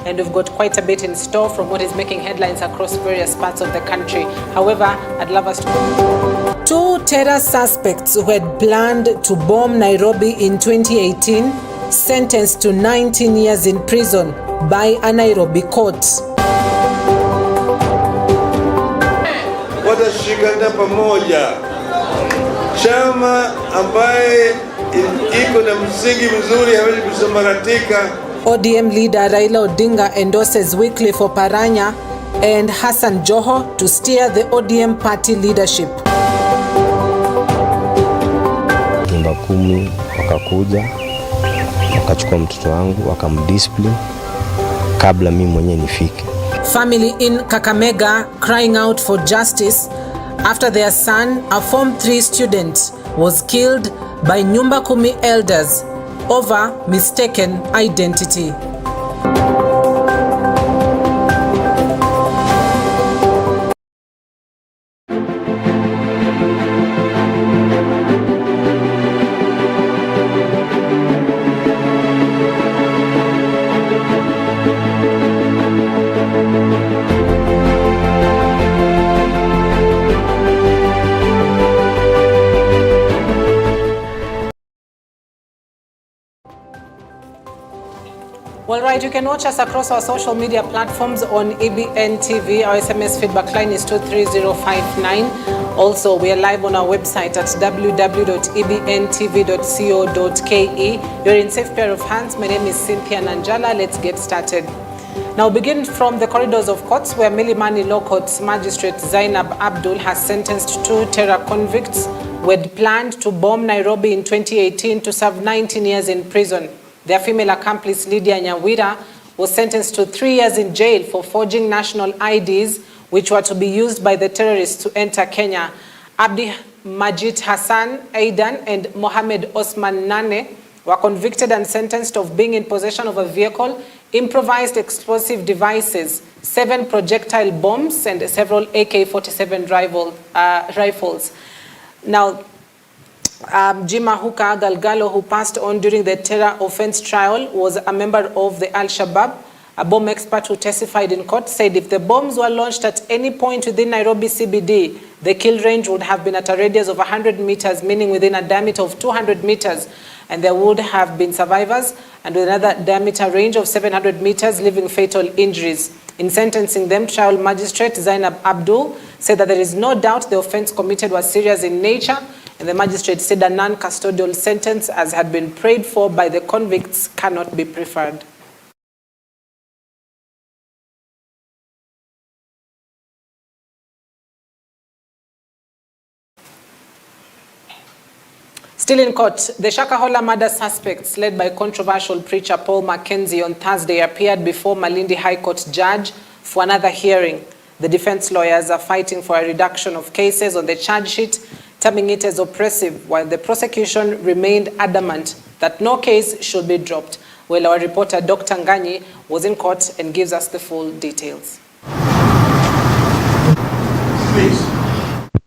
and we've got quite a bit in store from what is making headlines across various parts of the country. However, I'd love us to... Two terror suspects who had planned to bomb Nairobi in 2018 sentenced to 19 years in prison by a Nairobi court. Watashikana pamoja. Chama ambaye iko na msingi mzuri hawezi kusambaratika. ODM leader Raila Odinga endorses Wycliffe Oparanya and Hassan Joho to steer the ODM party leadership. Nyumba 10 wakakuja wakachukua mtoto wangu wakamdiscipline kabla mimi mwenyewe nifike. Family in Kakamega crying out for justice after their son, a Form 3 student, was killed by Nyumba 10 elders over mistaken identity. Well, right, you can watch us across our social media platforms on EBN TV. Our SMS feedback line is 23059. Also, we are live on our website at www.ebntv.co.ke. You're in safe pair of hands. My name is Cynthia Nanjala. Let's get started. Now, begin from the corridors of courts where Milimani Law Court's Magistrate Zainab Abdul has sentenced 2 terror convicts who had planned to bomb Nairobi in 2018 to serve 19 years in prison. Their female accomplice, Lydia Nyawira, was sentenced to 3 years in jail for forging national IDs, which were to be used by the terrorists to enter Kenya. Abdi Majid Hassan Aidan and Mohamed Osman Nane were convicted and sentenced of being in possession of a vehicle, improvised explosive devices, 7 projectile bombs, and several AK-47 rifles. Now, Jima Huka Galgalo, who passed on during the terror offense trial, was a member of the Al-Shabaab. A bomb expert who testified in court said if the bombs were launched at any point within Nairobi CBD, the kill range would have been at a radius of 100 meters, meaning within a diameter of 200 meters, and there would have been survivors, and with another diameter range of 700 meters, leaving fatal injuries. In sentencing them, trial magistrate Zainab Abdul said that there is no doubt the offense committed was serious in nature, and the magistrate said a non-custodial sentence, as had been prayed for by the convicts, cannot be preferred. Still in court, the Shakahola murder suspects, led by controversial preacher Paul Mackenzie, on Thursday appeared before Malindi High Court judge for another hearing. The defense lawyers are fighting for a reduction of cases on the charge sheet, terming it as oppressive, while the prosecution remained adamant that no case should be dropped. Well, our reporter Dr. Nganyi was in court and gives us the full details. Please.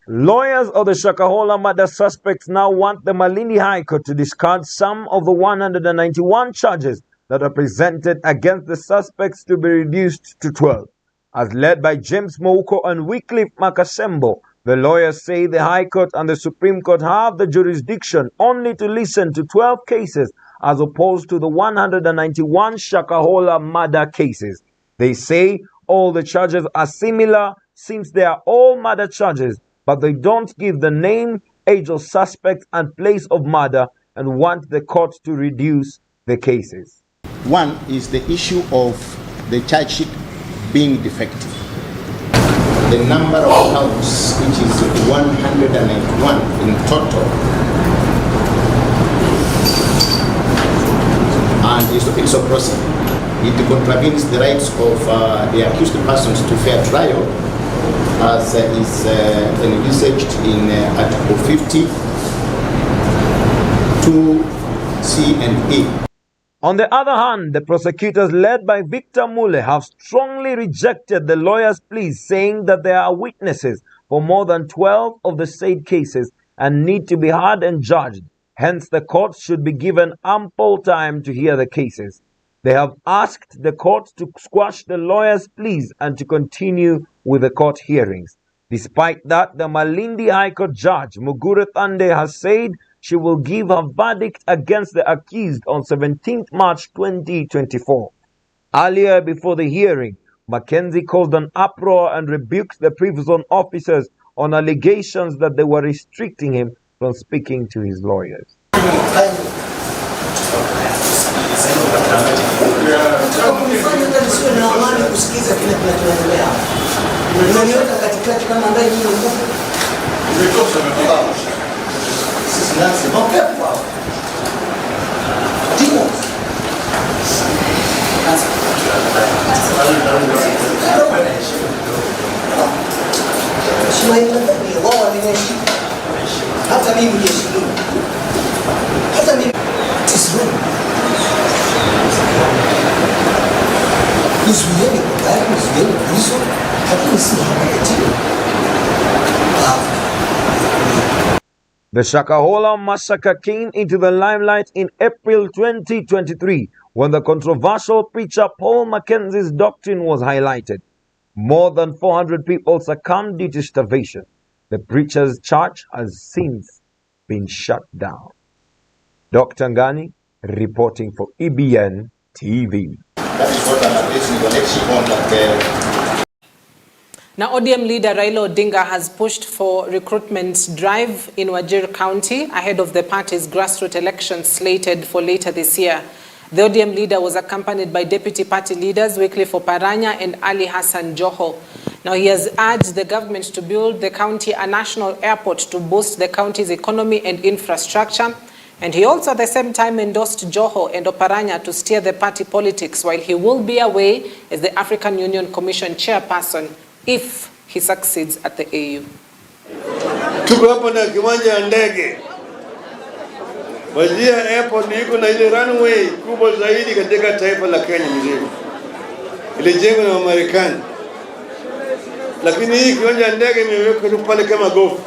Lawyers of the Shakahola murder suspects now want the Malindi High Court to discard some of the 191 charges that are presented against the suspects to be reduced to 12. As led by James Mouko and Wycliffe Makasembo, the lawyers say the High Court and the Supreme Court have the jurisdiction only to listen to 12 cases as opposed to the 191 Shakahola murder cases. They say all the charges are similar since they are all murder charges, but they don't give the name, age of suspect and place of murder, and want the court to reduce the cases. One is the issue of the charge sheet being defective. The number of counts, which is 191 in total, and it's oppressive. It contravenes the rights of the accused persons to fair trial, as is envisaged in Article 50, 2C and E. On the other hand, the prosecutors led by Victor Mule have strongly rejected the lawyers' pleas, saying that there are witnesses for more than 12 of the said cases and need to be heard and judged. Hence, the court should be given ample time to hear the cases. They have asked the court to squash the lawyers' pleas and to continue with the court hearings. Despite that, the Malindi High Court judge, Mugure Thande, has said she will give her verdict against the accused on 17th March 2024. Earlier, before the hearing, Mackenzie caused an uproar and rebuked the prison officers on allegations that they were restricting him from speaking to his lawyers. The Shakahola massacre came into the limelight in April 2023 when the controversial preacher Paul Mackenzie's doctrine was highlighted. More than 400 people succumbed due to starvation. The preacher's church has since been shut down. Dr. Ngani reporting for EBN TV. That is what I'm addressing the next point. Now, ODM leader Raila Odinga has pushed for recruitment drive in Wajir County ahead of the party's grassroots elections slated for later this year. The ODM leader was accompanied by deputy party leaders Wycliffe Oparanya and Ali Hassan Joho. Now, he has urged the government to build the county a national airport to boost the county's economy and infrastructure. And he also at the same time endorsed Joho and Oparanya to steer the party politics while he will be away as the African Union Commission chairperson if he succeeds at the AU. Tuko hapa na kiwanja ya ndege. Wajir Airport iko na ile runway kubwa zaidi katika taifa la Kenya mzima. Ilijengwa na Marekani. Lakini hii kiwanja ya ndege imewekwa tu pale kama gofu.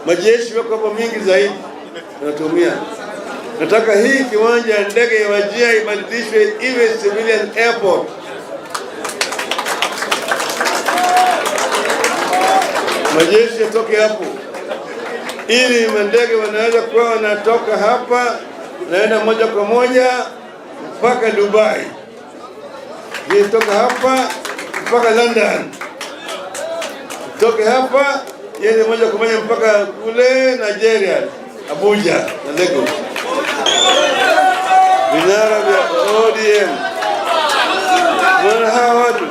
Majeshi wako hapa mingi zaidi wanatumia. Nataka hii kiwanja ya ndege ya Wajir ibadilishwe iwe civilian airport. Majeshi yatoke hapo ili mandege wanaweza kuwa wanatoka hapa naenda moja kwa moja mpaka Dubai, kutoka hapa mpaka London, kutoka hapa yeye moja kwa moja mpaka kule Nigeria, Abuja na Lagos. Vinara vya ODM wana hawa watu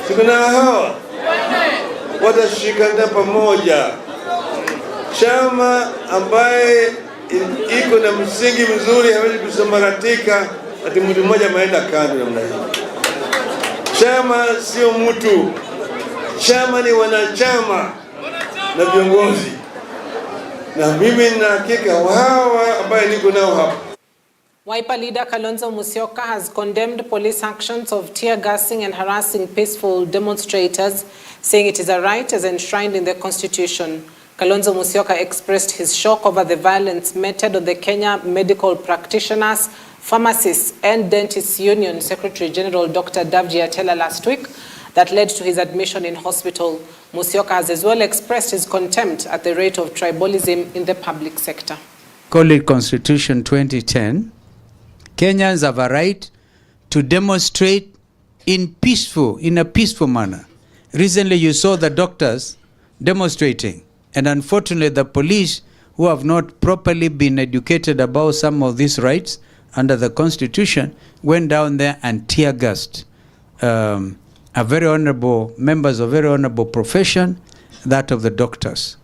Sikuna hawa watashikana pamoja. Chama ambaye iko na msingi mzuri hawezi kusambaratika ati mtu mmoja ameenda kando namna hii. Chama sio mtu. Chama ni wanachama na viongozi. Na mimi nina hakika hawa ambaye niko nao hapa. Wiper leader Kalonzo Musyoka has condemned police actions of tear gassing and harassing peaceful demonstrators, saying it is a right as enshrined in the Constitution. Kalonzo Musyoka expressed his shock over the violence meted on the Kenya Medical Practitioners, Pharmacists and Dentists Union Secretary General Dr. Davji Atela last week that led to his admission in hospital. Musyoka has as well expressed his contempt at the rate of tribalism in the public sector. Call it Constitution 2010. Kenyans have a right to demonstrate in a peaceful manner. Recently you saw the doctors demonstrating, and unfortunately the police, who have not properly been educated about some of these rights under the Constitution, went down there and tear gassed a very honorable members of a very honorable profession, that of the doctors.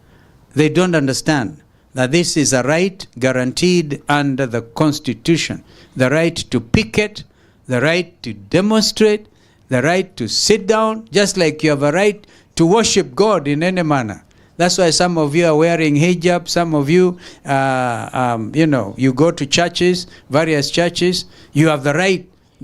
They don't understand that this is a right guaranteed under the Constitution. The right to picket, the right to demonstrate, the right to sit down, just like you have a right to worship God in any manner. That's why some of you are wearing hijab, some of you, you go to churches, various churches, you have the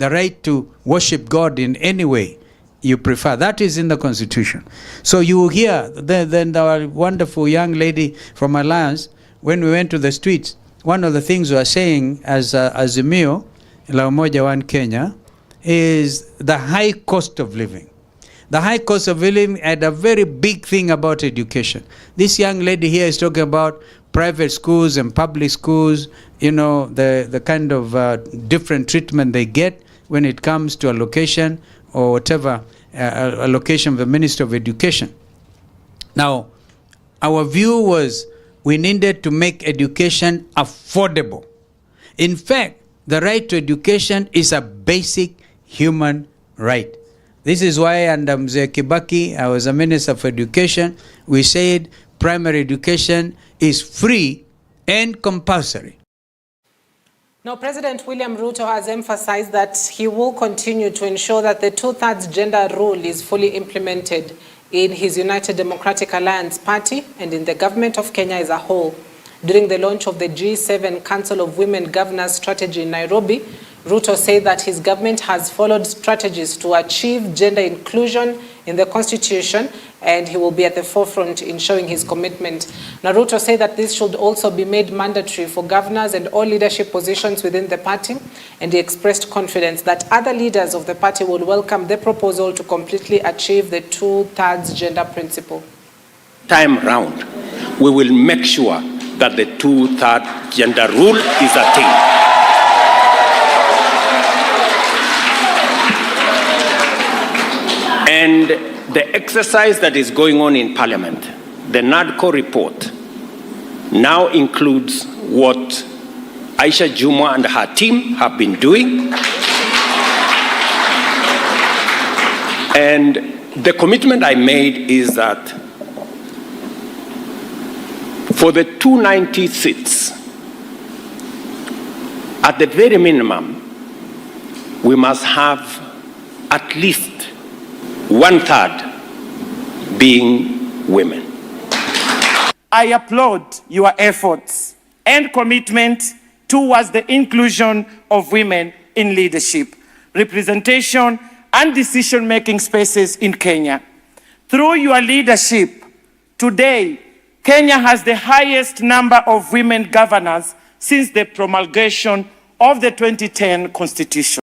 right to worship God in any way you prefer. That is in the Constitution. So you hear, then our wonderful young lady from Alliance, when we went to the streets, one of the things we are saying as Azimio, La Umoja One Kenya, is the high cost of living. The high cost of living had a very big thing about education. This young lady here is talking about private schools and public schools, you know, the kind of different treatment they get when it comes to allocation or whatever allocation of the Ministry of Education. Now, our view was we needed to make education affordable. In fact, the right to education is a basic human right. This is why under Mzee Kibaki, I was a Minister for Education, we said primary education is free and compulsory. Now, President William Ruto has emphasized that he will continue to ensure that the two-thirds gender rule is fully implemented in his United Democratic Alliance party and in the government of Kenya as a whole. During the launch of the G7 Council of Women Governors strategy in Nairobi, Ruto said that his government has followed strategies to achieve gender inclusion in the constitution, and he will be at the forefront in showing his commitment. Now, Ruto said that this should also be made mandatory for governors and all leadership positions within the party, and he expressed confidence that other leaders of the party will welcome the proposal to completely achieve the two-thirds gender principle. Time round, we will make sure that the two-thirds gender rule is attained. And the exercise that is going on in Parliament, the NADCO report, now includes what Aisha Juma and her team have been doing. And the commitment I made is that for the 290 seats, at the very minimum, we must have at least 1/3 being women. I applaud your efforts and commitment towards the inclusion of women in leadership, representation, and decision-making spaces in Kenya. Through your leadership, today, Kenya has the highest number of women governors since the promulgation of the 2010 Constitution.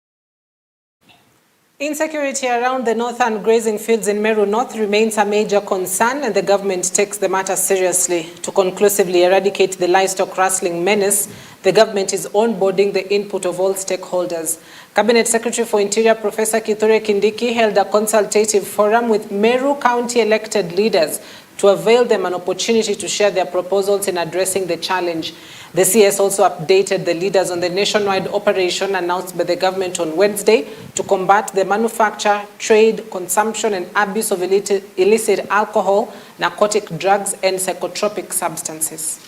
Insecurity around the northern grazing fields in Meru North remains a major concern, and the government takes the matter seriously. To conclusively eradicate the livestock rustling menace, the government is onboarding the input of all stakeholders. Cabinet Secretary for Interior Professor Kithure Kindiki held a consultative forum with Meru County elected leaders to avail them an opportunity to share their proposals in addressing the challenge. The CS also updated the leaders on the nationwide operation announced by the government on Wednesday to combat the manufacture, trade, consumption, and abuse of illicit alcohol, narcotic drugs, and psychotropic substances.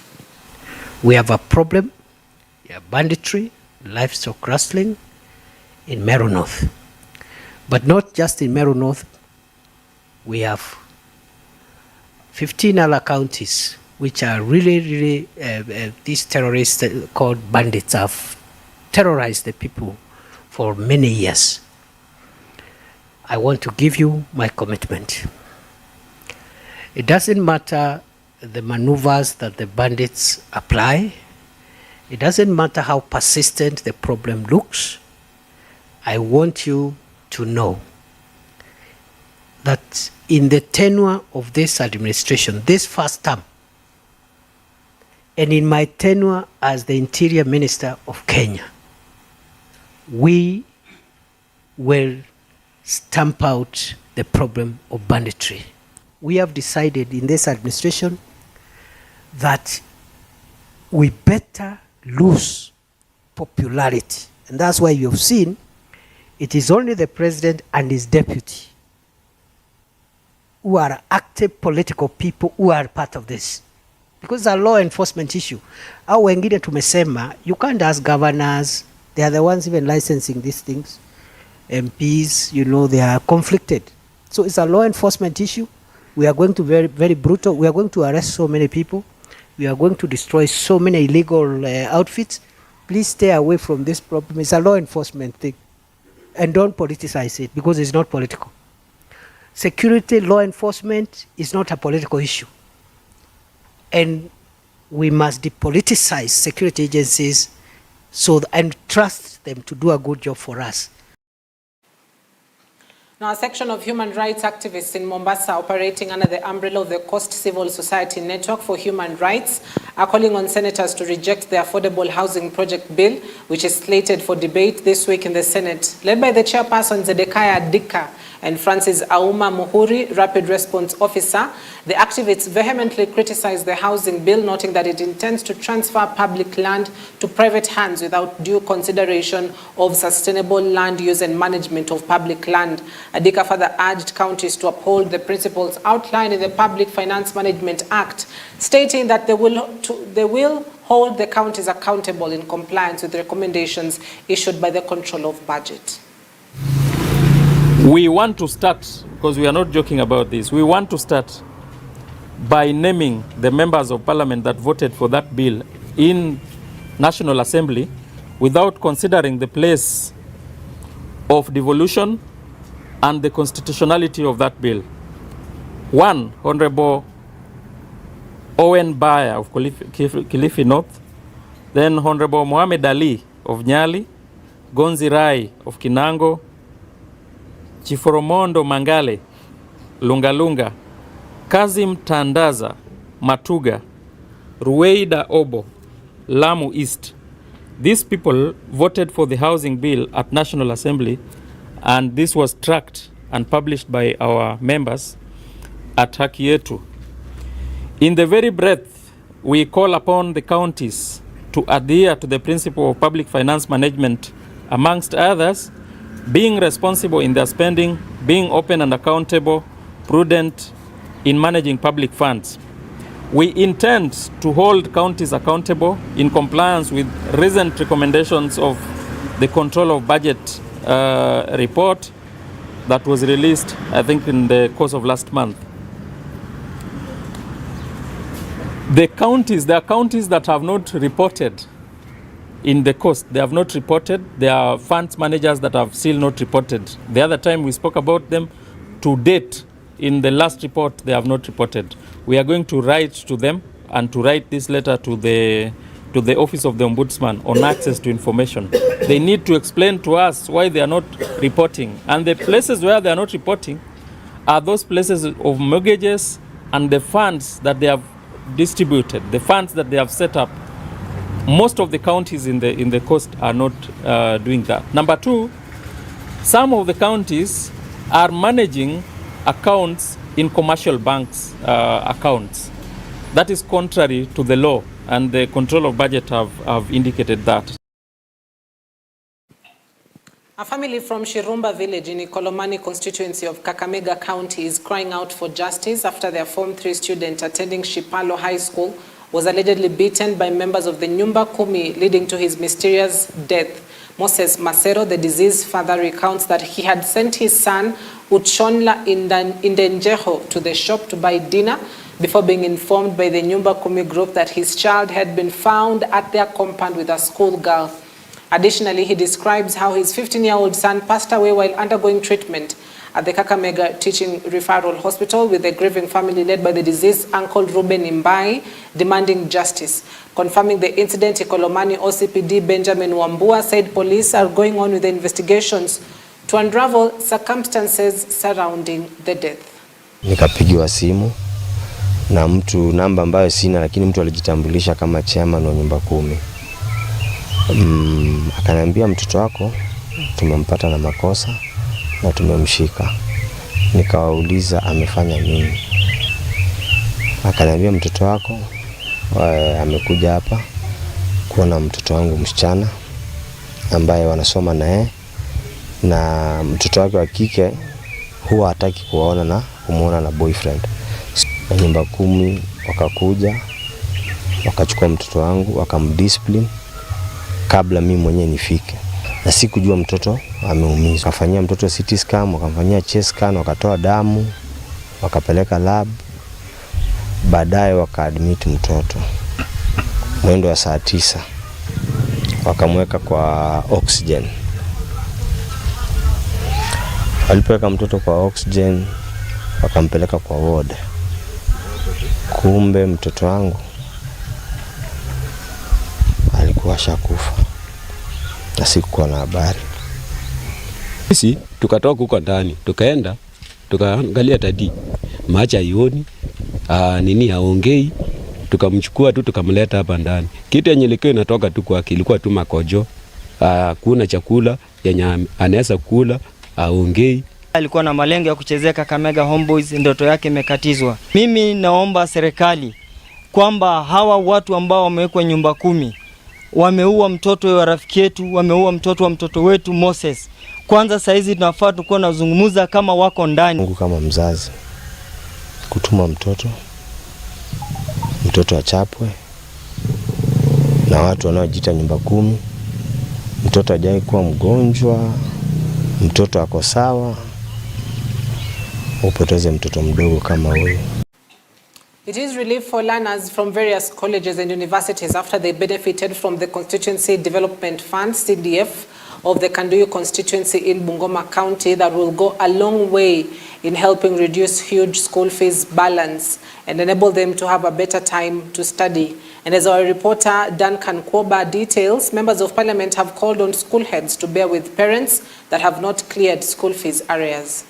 We have a problem, banditry, livestock rustling in Meru North. But not just in Meru North, we have 15 other counties which are really, these terrorists called bandits have terrorized the people for many years. I want to give you my commitment. It doesn't matter the maneuvers that the bandits apply. It doesn't matter how persistent the problem looks. I want you to know that in the tenure of this administration, this first term, and in my tenure as the Interior Minister of Kenya, we will stamp out the problem of banditry. We have decided in this administration that we better lose popularity. And that's why you've seen it is only the president and his deputy who are active political people who are part of this. Because it's a law enforcement issue. Au wengine tumesema, you can't ask governors, they are the ones even licensing these things. MPs, you know, they are conflicted. So it's a law enforcement issue. We are going to very brutal. We are going to arrest so many people. We are going to destroy so many illegal outfits. Please stay away from this problem. It's a law enforcement thing. And don't politicize it because it's not political. Security, law enforcement is not a political issue. And we must depoliticize security agencies and trust them to do a good job for us. Now, a section of human rights activists in Mombasa operating under the umbrella of the Coast Civil Society Network for Human Rights are calling on senators to reject the Affordable Housing Project Bill, which is slated for debate this week in the Senate. Led by the chairperson Zedekiah Dika and Francis Auma Muhuri, Rapid Response Officer, the activists vehemently criticized the housing bill, noting that it intends to transfer public land to private hands without due consideration of sustainable land use and management of public land. Adika further urged counties to uphold the principles outlined in the Public Finance Management Act, stating that they will hold the counties accountable in compliance with the recommendations issued by the Control of Budget. We want to start, because we are not joking about this, we want to start by naming the members of parliament that voted for that bill in National Assembly without considering the place of devolution and the constitutionality of that bill. One, Honorable Owen Baya of Kilifi North, then Honorable Mohamed Ali of Nyali, Gonzi Rai of Kinango, Chiforomondo Mangale, Lungalunga, Kazim Tandaza, Matuga, Ruweida Obo, Lamu East. These people voted for the housing bill at National Assembly, and this was tracked and published by our members at Haki Yetu. In the very breath, we call upon the counties to adhere to the principle of public finance management, amongst others, being responsible in their spending, being open and accountable, prudent in managing public funds. We intend to hold counties accountable in compliance with recent recommendations of the Control of Budget report that was released, I think, in the course of last month. There are counties that have not reported in the coast. They have not reported. There are funds managers that have still not reported. The other time we spoke about them, to date, in the last report, they have not reported. We are going to write to them and to write this letter to the Office of the Ombudsman on access to information. They need to explain to us why they are not reporting. And the places where they are not reporting are those places of mortgages and the funds that they have distributed, the funds that they have set up. Most of the counties in the coast are not doing that. Number two, some of the counties are managing accounts in commercial banks' accounts. That is contrary to the law, and the Control of Budget have indicated that. A family from Shirumba village in Ikolomani constituency of Kakamega County is crying out for justice after their Form 3 student attending Shipalo High School was allegedly beaten by members of the Nyumba Kumi, leading to his mysterious death. Moses Masero, the deceased father, recounts that he had sent his son Uchonla Indenjeho to the shop to buy dinner before being informed by the Nyumba Kumi group that his child had been found at their compound with a schoolgirl. Additionally, he describes how his 15-year-old son passed away while undergoing treatment at the Kakamega Teaching Referral Hospital, with the grieving family led by the deceased uncle Ruben Imbai demanding justice. Confirming the incident, Ikolomani OCPD Benjamin Wambua said police are going on with the investigations to unravel circumstances surrounding the death. Nikapigiwa simu na mtu, namba ambayo sina, lakini mtu alijitambulisha kama chairman wa Nyumba Kumi. Akaniambia mtoto wako tumempata na makosa na tumemshika. Nikawauliza amefanya nini? Akaniambia mtoto wako amekuja hapa kuona mtoto wangu msichana ambaye wanasoma naye, na mtoto wake wa kike huwa hataki kumuona na boyfriend. Nyumba Kumi wakakuja wakachukua mtoto wangu wakamdiscipline kabla mimi mwenyewe nifike, na sikujua mtoto ameumizwa. Wakafanyia mtoto CT scan, wakamfanyia chest scan, wakatoa damu, wakapeleka lab, baadaye wakaadmit mtoto mwendo wa saa 9, wakamweka kwa oxygen. Walipoweka mtoto kwa oxygen wakampeleka kwa ward. Kumbe mtoto wangu alikuwa ashakufa na sikuwa na habari. Sisi tukatoka huko ndani, tukaenda tukaangalia tadi macha ioni nini haongei, tukamchukua tu tukamleta hapa ndani. Kitu yenye ilikuwa inatoka tu kwake ilikuwa tu makojo, kuna chakula yenye anaweza kula, haongei. Alikuwa na malengo ya kuchezea Kakamega Homeboys, ndoto yake imekatizwa. Mimi naomba serikali kwamba hawa watu ambao wamewekwa nyumba 10 wameua mtoto wa rafiki yetu, wameua mtoto wa mtoto wetu Moses. Kwanza saizi tunafaa tukuwa nazungumuza kama wako ndani. Mungu kama mzazi kutuma mtoto achapwe na watu wanaojiita nyumba 10. Mtoto hajai kuwa mgonjwa, mtoto ako sawa, upoteze mtoto mdogo kama huyo. It is relief for learners from various colleges and universities after they benefited from the Constituency Development Fund, CDF, of the Kanduyi constituency in Bungoma County that will go a long way in helping reduce huge school fees balance and enable them to have a better time to study. And as our reporter Duncan Kwoba details, members of parliament have called on school heads to bear with parents that have not cleared school fees arrears.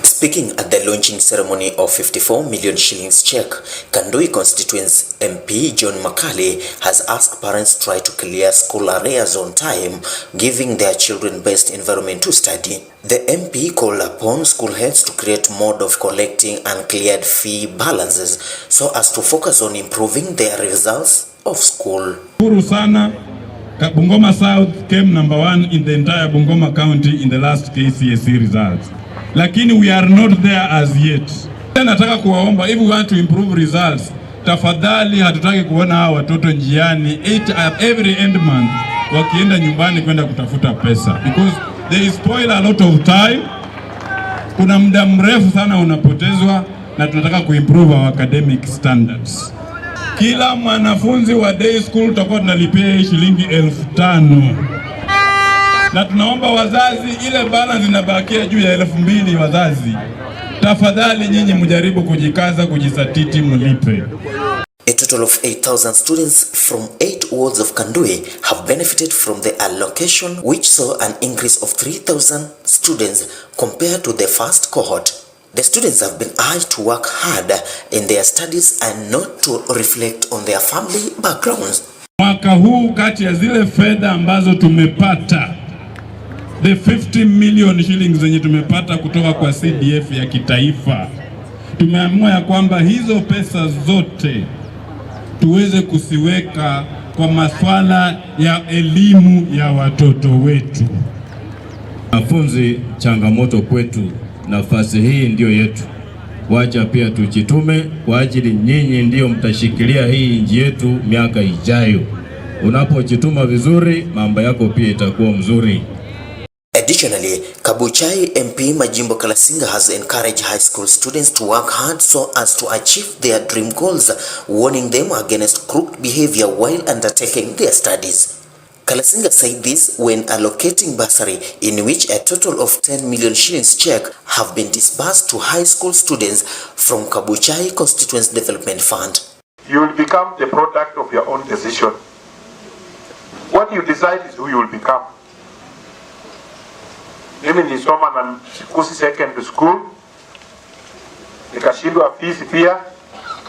Speaking at the launching ceremony of 54 million shillings check, Kanduyi constituency MP John Makali has asked parents to try to clear school arrears on time, giving their children best environment to study. The MP called upon school heads to create mode of collecting uncleared fee balances so as to focus on improving their results of school. Shukuru sana, Bungoma South came number 1 in the entire Bungoma County in the last KCSE results. Lakini we are not there as yet. Nataka kuwaomba, if we want to improve results, tafadhali hatutaki kuona hawa watoto njiani every end month wakienda nyumbani kwenda kutafuta pesa, because they spoil a lot of time. Kuna muda mrefu sana unapotezwa, na tunataka kuimprove our academic standards. Kila mwanafunzi wa day school tutakuwa tunalipia shilingi 5,000. Na tunaomba wazazi, ile balance inabakia juu ya 2,000 wazazi, tafadhali nyinyi mjaribu kujikaza, kujisatiti, mlipe. A total of 8,000 students from 8 wards of Kanduyi have benefited from the allocation, which saw an increase of 3,000 students compared to the first cohort. The students have been urged to work hard in their studies and not to reflect on their family backgrounds. Mwaka huu kati ya zile fedha ambazo tumepata, the 50 million shillings zenye tumepata kutoka kwa CDF ya kitaifa, tumeamua ya kwamba hizo pesa zote tuweze kusiweka kwa masuala ya elimu ya watoto wetu. Wanafunzi, changamoto kwetu, nafasi hii ndio yetu. Wacha pia tujitume kwa ajili nyinyi ndio mtashikilia hii nchi yetu miaka ijayo. Unapojituma vizuri, mambo yako pia itakuwa mzuri. Additionally, Kabuchai MP Majimbo Kalasinga has encouraged high school students to work hard so as to achieve their dream goals, warning them against crooked behavior while undertaking their studies. Kalasinga said this when allocating bursary, in which a total of 10 million shillings check have been disbursed to high school students from Kabuchai Constituency Development Fund. You will become the product of your own decision. What you decide is who you will become. Mimi nilisoma na Sikusi secondary school, nikashindwa fees pia,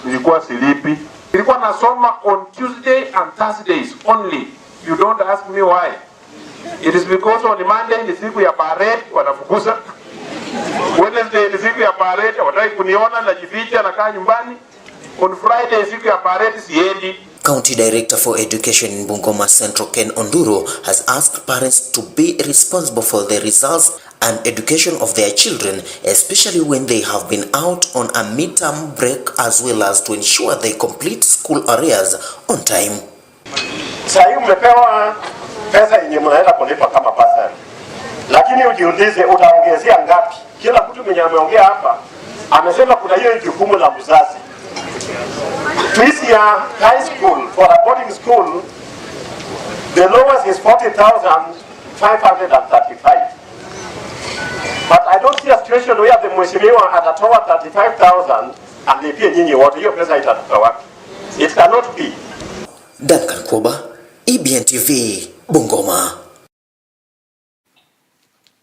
nilikuwa silipi. Nilikuwa nasoma on Tuesday and Thursdays only. You don't ask me why. It is because on Monday ni siku ya parade wanafukuza. Wednesday ni siku ya parade hawataki kuniona, najificha nakaa nyumbani. On Friday siku ya parade siendi. County Director for Education in Bungoma Central Ken Onduro has asked parents to be responsible for the results and education of their children, especially when they have been out on a midterm break, as well as to ensure they complete school arrears on time. Sasa umepewa pesa yenye mnaenda kulipa kama basari, lakini ujiulize utaongezea ngapi? Kila mtu mwenye ameongea hapa amesema kuna hiyo jukumu la mzazi. This year, high school, for a boarding school, the lowest is 40,535. But I don't see a situation where the mheshimiwa atatoa 35,000 and lipie nyinyi wote. Hiyo pesa itatoka wapi? It cannot be. Duncan Kwoba, TBN TV, Bungoma.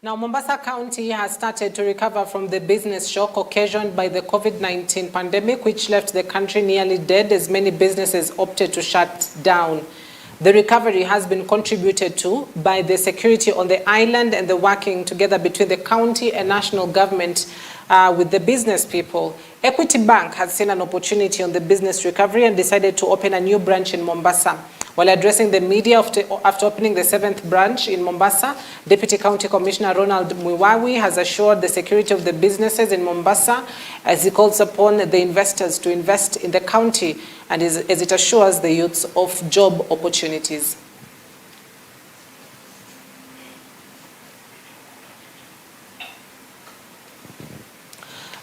Now, Mombasa County has started to recover from the business shock occasioned by the COVID-19 pandemic, which left the country nearly dead as many businesses opted to shut down. The recovery has been contributed to by the security on the island and the working together between the county and national government with the business people. Equity Bank has seen an opportunity on the business recovery and decided to open a new branch in Mombasa. While addressing the media after opening the 7th branch in Mombasa, Deputy County Commissioner Ronald Mwiwawi has assured the security of the businesses in Mombasa as he calls upon the investors to invest in the county and as it assures the youths of job opportunities.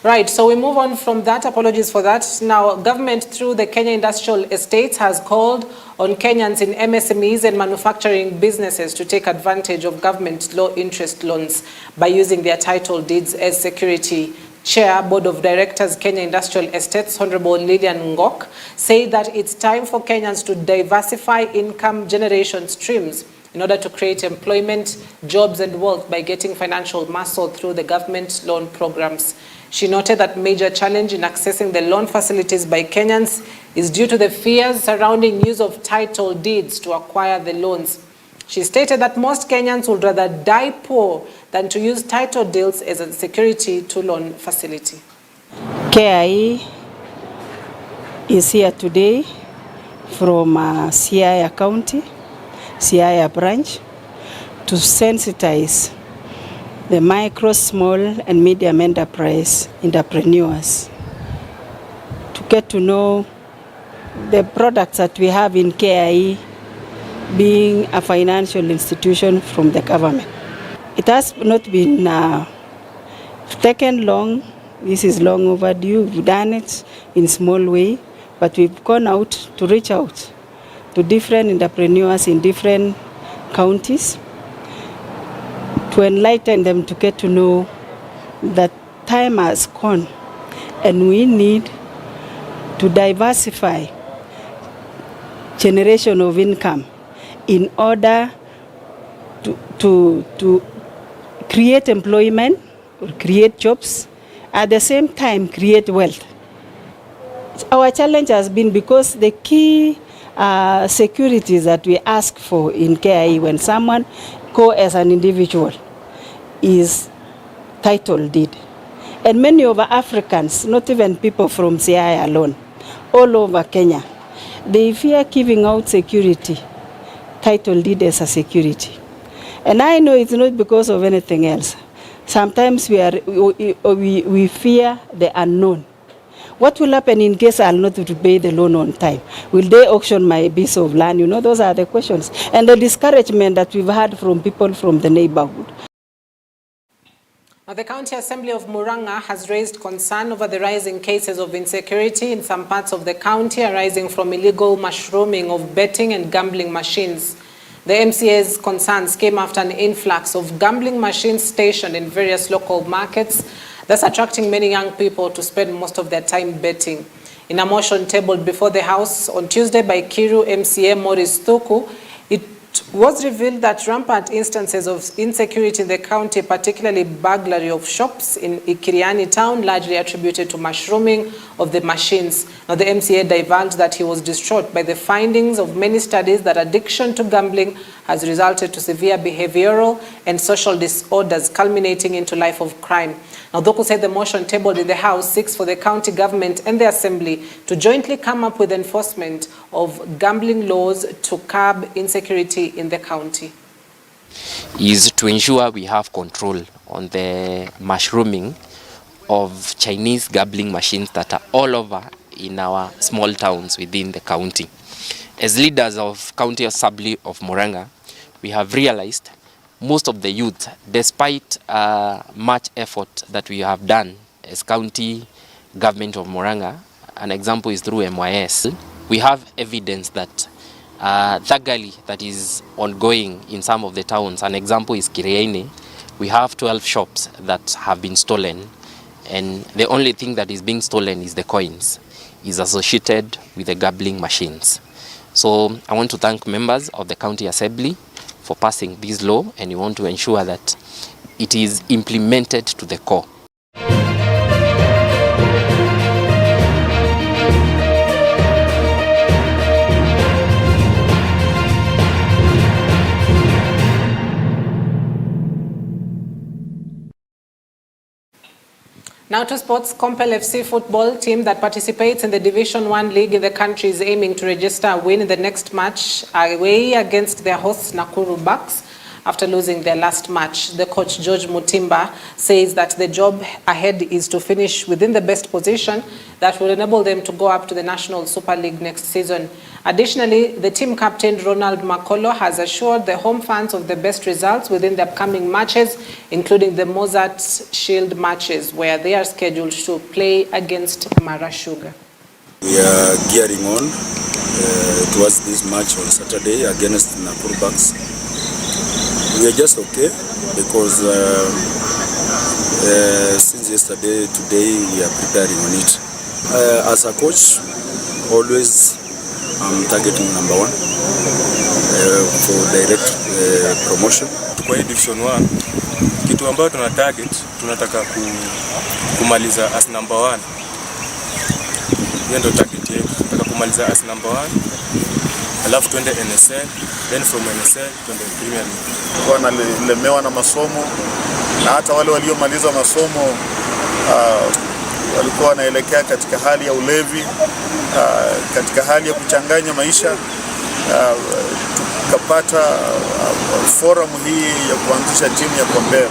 Right, so we move on from that. Apologies for that. Now, government through the Kenya Industrial Estates has called on Kenyans in MSMEs and manufacturing businesses to take advantage of government low-interest loans by using their title deeds as security. Chair, Board of Directors, Kenya Industrial Estates, Honorable Lilian Ngok, say that it's time for Kenyans to diversify income generation streams in order to create employment, jobs and wealth by getting financial muscle through the government loan programs. She noted that major challenge in accessing the loan facilities by Kenyans is due to the fears surrounding use of title deeds to acquire the loans. She stated that most Kenyans would rather die poor than to use title deeds as a security to loan facility. KIE is here today from Siaya County, Siaya branch, to sensitize the micro, small and medium enterprise entrepreneurs to get to know the products that we have in KIE, being a financial institution from the government. It has not been taken long. This is long overdue. We've done it in small way, but we've gone out to reach out to different entrepreneurs in different counties to enlighten them, to get to know that time has gone and we need to diversify generation of income in order to create employment or create jobs, at the same time create wealth. Our challenge has been because the key securities that we ask for in KIE when someone go as an individual is title deed. And many of our Africans, not even people from Siaya alone, all over Kenya, they fear giving out security, title deed as a security. And I know it's not because of anything else. Sometimes we fear the unknown. What will happen in case I'll not to pay the loan on time? Will they auction my piece of land? You know, those are the questions. And the discouragement that we've had from people from the neighborhood. Now, the County Assembly of Murang'a has raised concern over the rising cases of insecurity in some parts of the county arising from illegal mushrooming of betting and gambling machines. The MCA's concerns came after an influx of gambling machines stationed in various local markets, thus attracting many young people to spend most of their time betting. In a motion tabled before the House on Tuesday by Kiru MCA Morris Thuku, it was revealed that rampant instances of insecurity in the county, particularly burglary of shops in Ikiriani town, largely attributed to mushrooming of the machines. Now, the MCA divulged that he was distraught by the findings of many studies that addiction to gambling has resulted to severe behavioral and social disorders, culminating into life of crime. Now, Thuku said the motion tabled in the House seeks for the county government and the Assembly to jointly come up with enforcement of gambling laws to curb insecurity in the county. Is to ensure we have control on the mushrooming of Chinese gambling machines that are all over in our small towns within the county. As leaders of County Assembly of Murang'a, we have realized most of the youth, despite much effort that we have done as county government of Murang'a, an example is through MYS, we have evidence that thuggery that is ongoing in some of the towns. An example is Kiriani. We have 12 shops that have been stolen, and the only thing that is being stolen is the coins, is associated with the gambling machines. So I want to thank members of the County Assembly for passing this law, and we want to ensure that it is implemented to the core. Now to sports. Compel FC football team that participates in the Division 1 league in the country is aiming to register a win in the next match away against their hosts Nakuru Bucks after losing their last match. The coach George Mutimba says that the job ahead is to finish within the best position that will enable them to go up to the National Super League next season. Additionally, the team captain Ronald Makolo has assured the home fans of the best results within the upcoming matches, including the Mozart Shield matches, where they are scheduled to play against Mara Sugar. We are gearing on towards this match on Saturday against Nakuru Bucks. We are just okay because since yesterday, today we are preparing on it. As a coach, always I'm targeting number 1 for direct promotion. Kwa hii Division 1, kitu ambayo tunataka kumaliza as number 1. Hiyo ndio target yetu. Tunataka kumaliza as number 1. Alafu tuende NSL, then from NSL tuende Premier League. Wanalemewa na masomo, na hata wale waliomaliza masomo walikuwa wanaelekea katika hali ya ulevi, katika hali ya kuchanganya maisha. Tukapata forum hii ya kuanzisha timu ya Compel.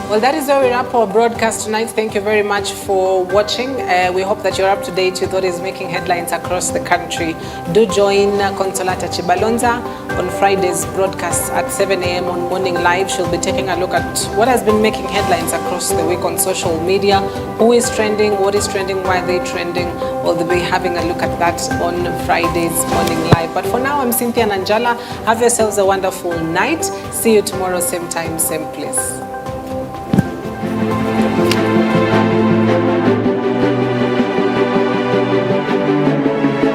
Well, that is where we wrap our broadcast tonight. Thank you very much for watching. We hope that you're up to date with what is making headlines across the country. Do join Consolata Chibalonza on Friday's broadcast at 7 a.m. on Morning Live. She'll be taking a look at what has been making headlines across the week on social media. Who is trending, what is trending, why they're trending. We'll be having a look at that on Friday's Morning Live. But for now, I'm Cynthia Nanjala. Have yourselves a wonderful night. See you tomorrow, same time, same place.